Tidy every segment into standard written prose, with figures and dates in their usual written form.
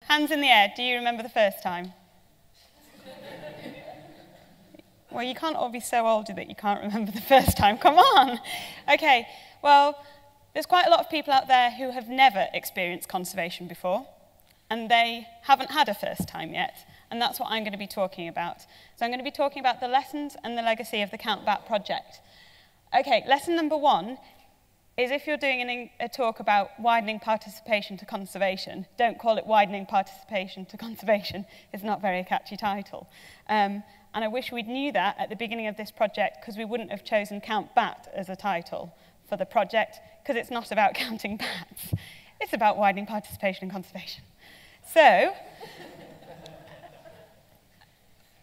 Hands in the air. Do you remember the first time? Well, you can't all be so old that you can't remember the first time. Come on. Okay, well, there's quite a lot of people out there who have never experienced conservation before, and they haven't had a first time yet, and that's what I'm going to be talking about. So I'm going to be talking about the lessons and the legacy of the Count Bat project. Okay, lesson number 1 is if you're doing a talk about widening participation to conservation, don't call it widening participation to conservation. It's not a very catchy title. And I wish we'd knew that at the beginning of this project, because we wouldn't have chosen Count Bat as a title for the project, because it's not about counting bats. It's about widening participation in conservation. So,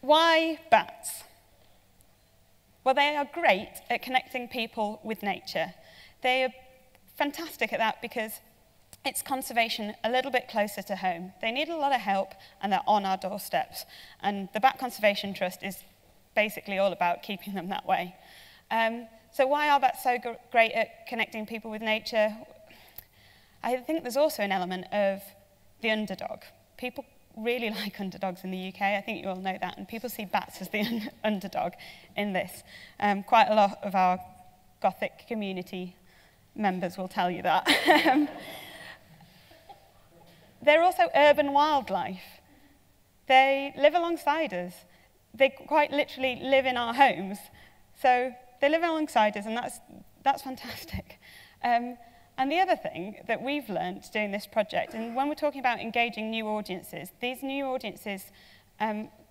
why bats? Well, they are great at connecting people with nature. They are fantastic at that because it's conservation a little bit closer to home. They need a lot of help, and they're on our doorsteps. And the Bat Conservation Trust is basically all about keeping them that way. So why are bats so great at connecting people with nature? I think there's also an element of the underdog. People really like underdogs in the UK. I think you all know that. And people see bats as the underdog in this. Quite a lot of our Gothic community members will tell you that. They're also urban wildlife. They live alongside us. They quite literally live in our homes. So they live alongside us, and that's fantastic. And the other thing that we've learned doing this project, and when we're talking about engaging new audiences, these new audiences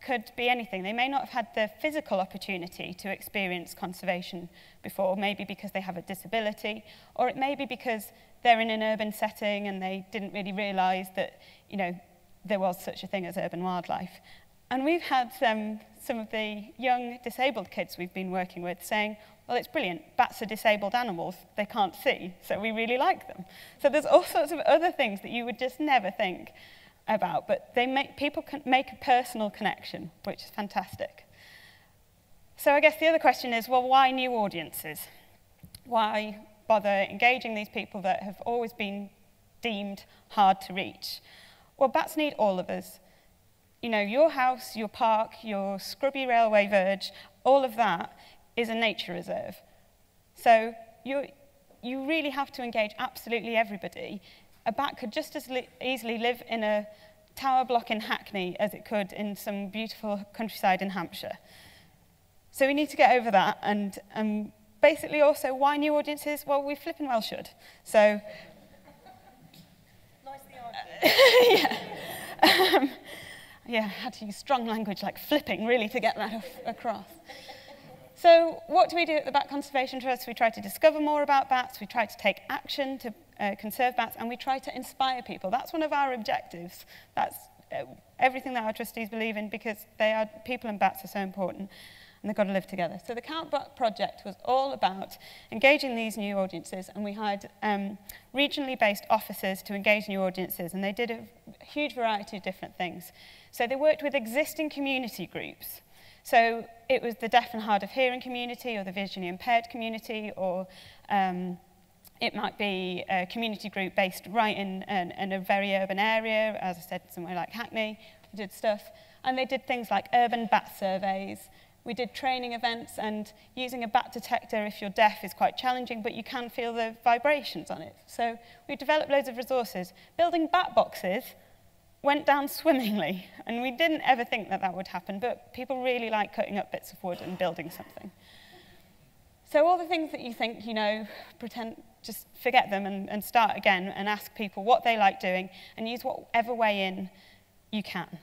could be anything. They may not have had the physical opportunity to experience conservation before, maybe because they have a disability, or it may be because they're in an urban setting and they didn't really realise that, you know, there was such a thing as urban wildlife. And we've had some of the young disabled kids we've been working with saying, well, it's brilliant, bats are disabled animals, they can't see, so we really like them. So there's all sorts of other things that you would just never think about, but people can make a personal connection, which is fantastic. So I guess the other question is, well, why new audiences? Why bother engaging these people that have always been deemed hard to reach? Well, bats need all of us. You know, your house, your park, your scrubby railway verge, all of that is a nature reserve. So you really have to engage absolutely everybody. A bat could just as easily live in a tower block in Hackney as it could in some beautiful countryside in Hampshire. So we need to get over that, and basically also, why new audiences? Well, we flipping well should. So, Nicely argued. yeah. Yeah, I had to use strong language like flipping really to get that across. So what do we do at the Bat Conservation Trust? We try to discover more about bats, we try to take action to conserve bats, and we try to inspire people. That's one of our objectives. That's everything that our trustees believe in, because people and bats are so important, and they've got to live together. So the Count Bat project was all about engaging these new audiences, and we hired regionally based officers to engage new audiences, and they did a huge variety of different things. So they worked with existing community groups. So it was the deaf and hard of hearing community, or the visually impaired community, or it might be a community group based right in a very urban area, as I said, somewhere like Hackney. We did stuff, and they did things like urban bat surveys. We did training events, and using a bat detector if you're deaf is quite challenging, but you can feel the vibrations on it. So we developed loads of resources. Building bat boxes went down swimmingly, and we didn't ever think that that would happen, but people really like cutting up bits of wood and building something. So all the things that you think, you know, just forget them and start again and ask people what they like doing, and use whatever way in you can.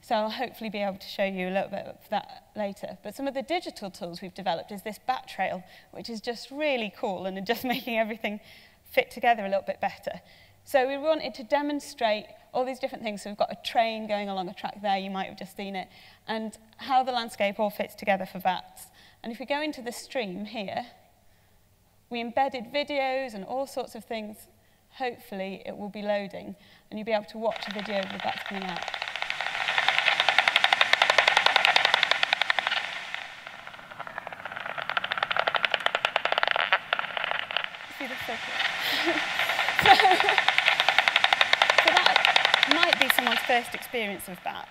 So I'll hopefully be able to show you a little bit of that later. But some of the digital tools we've developed is this bat trail, which is just really cool and just making everything fit together a little bit better. So we wanted to demonstrate all these different things. So we've got a train going along a track there, you might have just seen it, and how the landscape all fits together for bats. And if we go into the stream here, we embedded videos and all sorts of things. Hopefully it will be loading, and you'll be able to watch a video of the bats coming out. See the circle. might be someone's first experience of bats,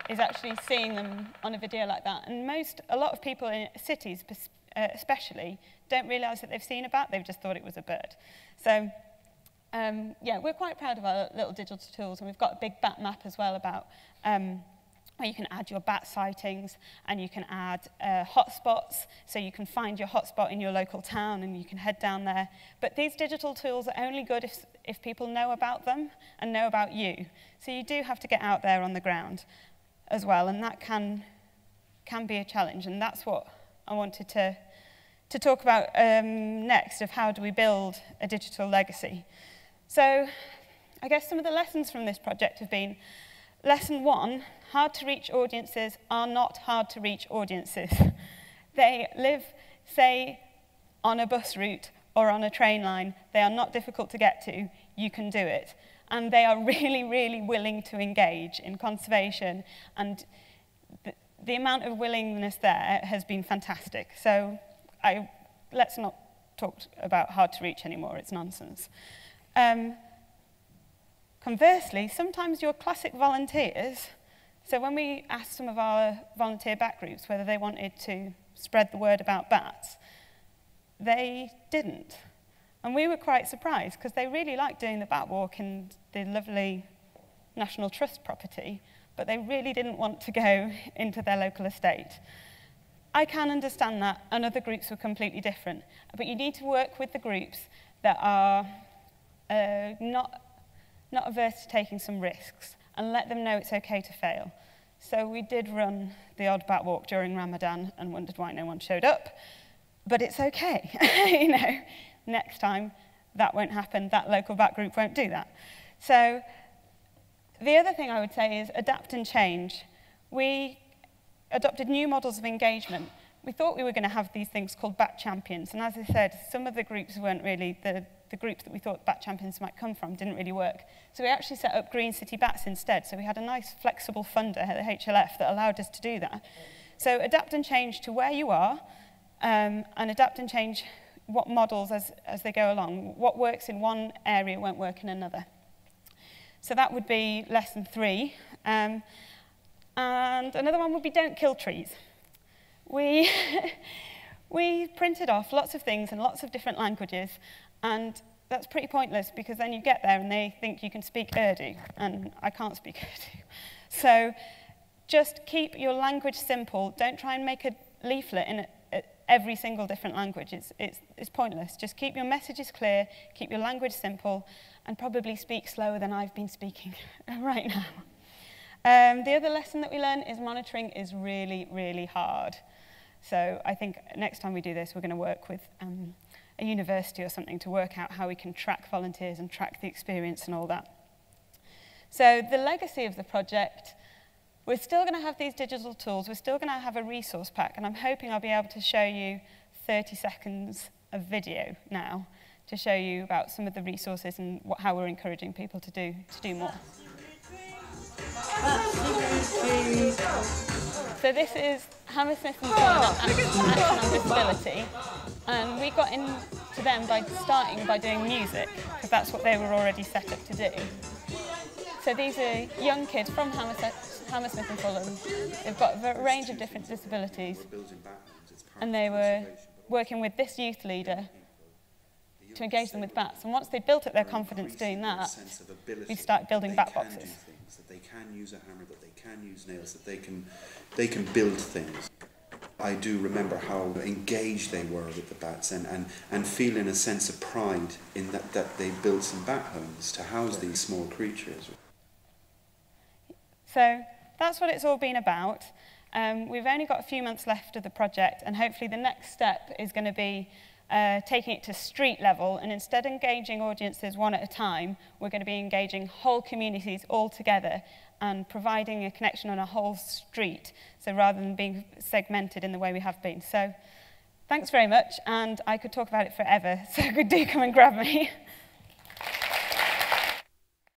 is actually seeing them on a video like that. And a lot of people in cities especially don't realise that they've seen a bat, they've just thought it was a bird. So yeah, we're quite proud of our little digital tools, and we've got a big bat map as well about where you can add your bat sightings, and you can add hotspots, so you can find your hotspot in your local town and you can head down there. But these digital tools are only good if people know about them and know about you. So you do have to get out there on the ground as well, and that can be a challenge, and that's what I wanted to talk about next, of how do we build a digital legacy. So I guess some of the lessons from this project have been: lesson 1, hard-to-reach audiences are not hard-to-reach audiences. They live, say, on a bus route or on a train line. They are not difficult to get to. You can do it. And they are really, really willing to engage in conservation, and the amount of willingness there has been fantastic. So let's not talk about hard-to-reach anymore. It's nonsense. Conversely, sometimes your classic volunteers, so when we asked some of our volunteer bat groups whether they wanted to spread the word about bats, they didn't. And we were quite surprised, because they really liked doing the bat walk in the lovely National Trust property, but they really didn't want to go into their local estate. I can understand that, and other groups were completely different. But you need to work with the groups that are not averse to taking some risks, and let them know it's okay to fail. So we did run the odd bat walk during Ramadan and wondered why no one showed up, but it's okay. You know, next time that won't happen, that local bat group won't do that. So the other thing I would say is adapt and change. We adopted new models of engagement. We thought we were going to have these things called bat champions, and as I said, some of the groups weren't really, the groups that we thought bat champions might come from didn't really work. So we actually set up Green City Bats instead, so we had a nice flexible funder at the HLF that allowed us to do that. So adapt and change to where you are, and adapt and change what models as they go along. What works in one area won't work in another. So that would be lesson 3. And another one would be don't kill trees. We printed off lots of things in lots of different languages, and that's pretty pointless, because then you get there and they think you can speak Urdu, and I can't speak Urdu. So just keep your language simple. Don't try and make a leaflet in every single different language. It's pointless. Just keep your messages clear, keep your language simple, and probably speak slower than I've been speaking right now. The other lesson that we learn is monitoring is really, really hard. So I think next time we do this, we're going to work with a university or something to work out how we can track volunteers and track the experience and all that. So the legacy of the project, we're still going to have these digital tools, we're still going to have a resource pack, and I'm hoping I'll be able to show you 30 seconds of video now to show you about some of the resources and how we're encouraging people to do more. So this is Hammersmith and Son Action on Disability, and we got into them by starting by doing music, because that's what they were already set up to do. So these are young kids from Hammersmith and Fulham. They've got a range of different disabilities, and they were working with this youth leader to engage them with bats. And once they built up their confidence doing that, we started building bat boxes. That they can use a hammer, that they can use nails, that they can build things. I do remember how engaged they were with the bats, and feeling a sense of pride in that they built some bat homes to house these small creatures. So that's what it's all been about. We've only got a few months left of the project, and hopefully the next step is going to be taking it to street level, and instead of engaging audiences one at a time, we're going to be engaging whole communities all together and providing a connection on a whole street, so rather than being segmented in the way we have been. So thanks very much, and I could talk about it forever, so do come and grab me.